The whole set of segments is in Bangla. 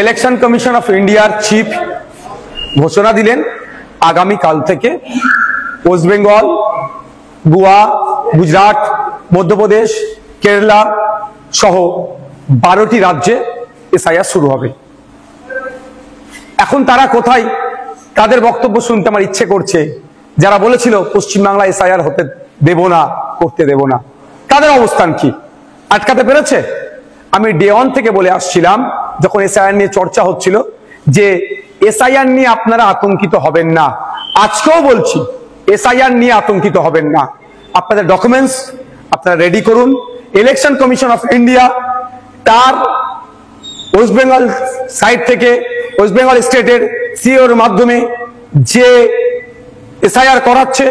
ইলেকশন কমিশন অফ ইন্ডিয়ার চিফ ঘোষণা দিলেন আগামী কাল থেকে ওয়েস্ট বেঙ্গল, গোয়া, গুজরাট, মধ্যপ্রদেশ, কেরালা সহ 12টি রাজ্যে এসআইআর শুরু হবে। এখন তারা কোথায়? তাদের বক্তব্য শুনতে আমার ইচ্ছে করছে। যারা বলেছিল পশ্চিমবাংলা এসআইআর হতে দেব না, করতে দেব না, তাদের অবস্থান কি? আটকাতে পেরেছে? আমি ডে 1 থেকে বলে আসছিলাম, যখন এসআইআর নিয়ে চর্চা হচ্ছিল, যে এসআইআর নিয়ে আপনারা আতঙ্কিত হবেন না। আজকেও বলছি, এসআইআর নিয়ে আতঙ্কিত হবেন না। আপনাদের ডকুমেন্টস আপনারা রেডি করুন। ইলেকশন কমিশন অফ ইন্ডিয়া তার ওয়েস্ট বেঙ্গল সাইড থেকে, ওয়েস্ট বেঙ্গল স্টেটের সিওর মাধ্যমে যে এসআইআর করাচ্ছে,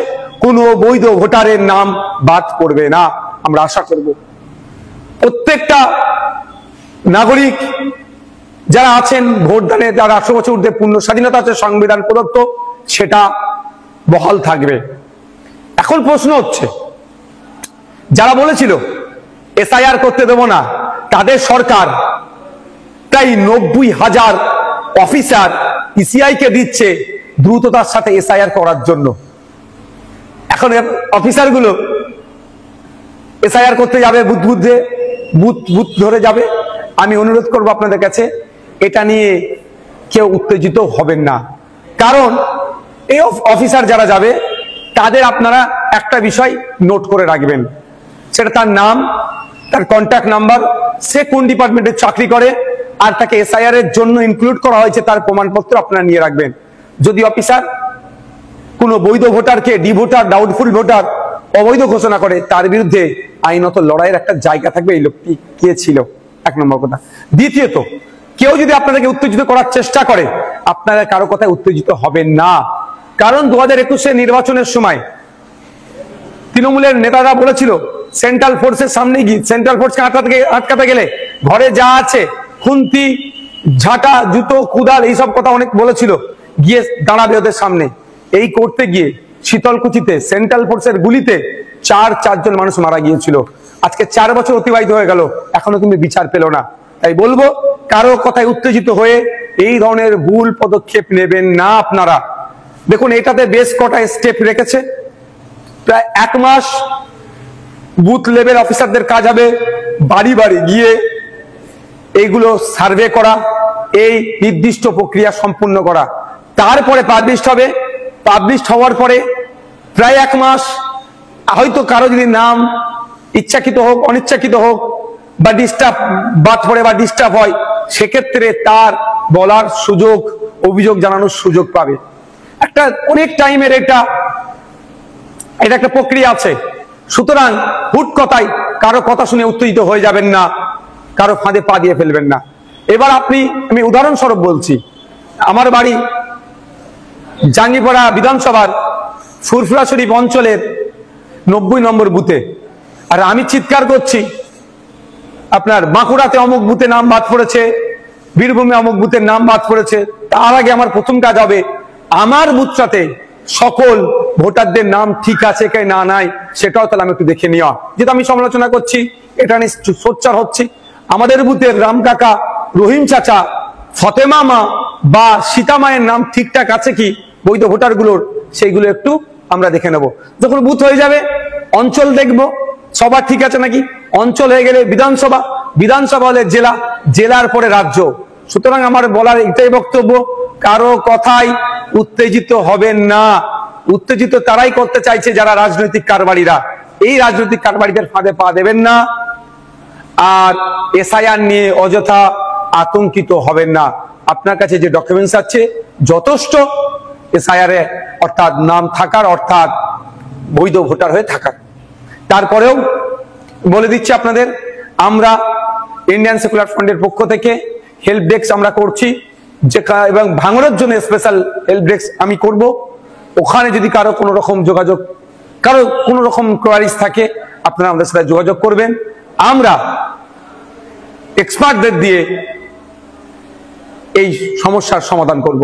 কোনো বৈধ ভোটারের নাম বাদ পড়বে না। আমরা আশা করব প্রত্যেকটা নাগরিক যারা আছেন ভোটদানে, যারা 18 বছর ঊর্ধ্বে পূর্ণ স্বাধীনতা আছে সংবিধান প্রদত্ত, সেটা বহাল থাকবে। এখন প্রশ্ন হচ্ছে, যারা বলেছিল এসআইআর করতে দেব না, তাদের সরকার প্রায় 90,000 অফিসার ইসিআই কে দিচ্ছে দ্রুততার সাথে এসআইআর করার জন্য। এখন অফিসারগুলো এসআইআর করতে যাবে, বুথ ধরে যাবে। আমি অনুরোধ করব আপনাদের কাছে, এটা নিয়ে কেউ উত্তেজিত হবেন না। কারণ এই অফিসার যারা যাবে, তাদের আপনারা একটা বিষয় নোট করে রাখবেন, সেটা তার নাম, তার কন্ট্যাক্ট নাম্বার, সে কোন ডিপার্টমেন্টে চাকরি করে, আর তাকে এসআইআর এর জন্য ইনক্লুড করা হয়েছে তার প্রমাণপত্র আপনারা নিয়ে রাখবেন। যদি অফিসার কোনো বৈধ ভোটারকে ডি ভোটার, ডাউটফুল ভোটার, অবৈধ ঘোষণা করে, তার বিরুদ্ধে আইনত লড়াইয়ের একটা জায়গা থাকবে। এই লোকটি কে ছিল, 1 নম্বর কথা। দ্বিতীয়ত, কেউ যদি আপনাদেরকে উত্তেজিত করার চেষ্টা করে, আপনারা কারো কথায় উত্তেজিত হবেন না। কারণ 2021 নির্বাচনের সময় তৃণমূলের নেতারা বলেছিল, সেন্ট্রাল ফোর্সের সামনে গিয়ে, সেন্ট্রাল ফোর্সকে আটকাতে গেলে ঘরে যা আছে, খুন্তি, ঝাঁটা, জুতো, কুদাল, এইসব কথা অনেক বলেছিল, গিয়ে দাঁড়াবে ওদের সামনে। এই করতে গিয়ে শীতলকুচিতে সেন্ট্রাল ফোর্সের গুলিতে 4 মানুষ মারা গিয়েছিল। আজকে 4 বছর অতিবাহিত হয়ে গেল, এখনো তুমি বিচার পেল না। তাই বলবো, কারো কথায় উত্তেজিত হয়ে এই ধরনের ভুল পদক্ষেপ নেবেন না আপনারা। দেখুন, এটাতে বেশ কটা স্টেপ রেখেছে। প্রায় 1 মাস বুথ লেভেল অফিসারদের কাজ হবে বাড়ি বাড়ি গিয়ে এইগুলো সার্ভে করা, এই নির্দিষ্ট প্রক্রিয়া সম্পূর্ণ করা। তারপরে পাবলিশ হবে। পাবলিশ হওয়ার পরে প্রায় 1 মাস, হয়তো কারো যদি নাম ইচ্ছাকৃত হোক, অনিচ্ছাকৃত হোক, বা ডিস্টার্ব বাদ পড়ে বা ডিস্টার্ব হয়, সেক্ষেত্রে তার বলার সুযোগ, অভিযোগ জানানোর সুযোগ পাবে। একটা অনেক টাইমের এটা একটা প্রক্রিয়া আছে। সুতরাং হুট কথায় কারো কথা শুনে উত্তেজিত হয়ে যাবেন না, কারো ফাঁদে পা দিয়ে ফেলবেন না। এবার আমি উদাহরণস্বরূপ বলছি, আমার বাড়ি জাঙ্গিপাড়া বিধানসভার ফুরফুরা শরীফ অঞ্চলের 90 নম্বর বুথে, আর আমি চিৎকার করছি, আপনার বাঁকুড়াতে অমুক বুথে নাম বাদ পড়েছে, বীরভূমে অমুক বুথের নাম বাদ পড়েছে। তার আগে আমার প্রথম কাজ হবে আমার বুথটাতে সকল ভোটারদের নাম ঠিক আছে কি না নাই, সেটাও তাহলে আমি একটু দেখে নেওয়া। যেটা আমি সমালোচনা করছি, এটা নিয়ে সোচ্চার হচ্ছি। আমাদের বুথের রাম কাকা, রহিম চাচা, ফতেমা মা বা সীতা মায়ের নাম ঠিকঠাক আছে কি বৈধ ভোটারগুলোর, সেইগুলো একটু আমরা দেখে নেব। যখন বুথ হয়ে যাবে, অঞ্চল দেখব সবার ঠিক আছে নাকি। অঞ্চল হয়ে গেলে বিধানসভা, বিধানসভা হলে জেলা, জেলার পরে রাজ্য। সুতরাং আমার বলার এটাই বক্তব্য, কারো কথায় উত্তেজিত হবেন না। উত্তেজিত তারাই করতে চাইছে যারা রাজনৈতিক কারবারিরা। এই রাজনৈতিক কারবারিদের ফাঁদে পা দেবেন না। আর এসআইআর নিয়ে অযথা আতঙ্কিত হবেন না। আপনার কাছে যে ডকুমেন্টস আছে যথেষ্ট এসআইআর এ, অর্থাৎ নাম থাকার, অর্থাৎ বৈধ ভোটার হয়ে থাকার। তারপরেও বলে দিচ্ছি আপনাদের, আমরা ইন্ডিয়ান সেকুলার ফ্রন্টের পক্ষ থেকে হেল্প ডেস্ক আমরা করছি, এবং ভাঙনের জন্য স্পেশাল হেল্প ডেস্ক আমি করব। ওখানে যদি কারো কোনো রকম যোগাযোগ, কারো কোনো রকম কোয়ারিজ থাকে, আপনারা আমাদের সাথে যোগাযোগ করবেন। আমরা এক্সপার্টদের দিয়ে এই সমস্যার সমাধান করব।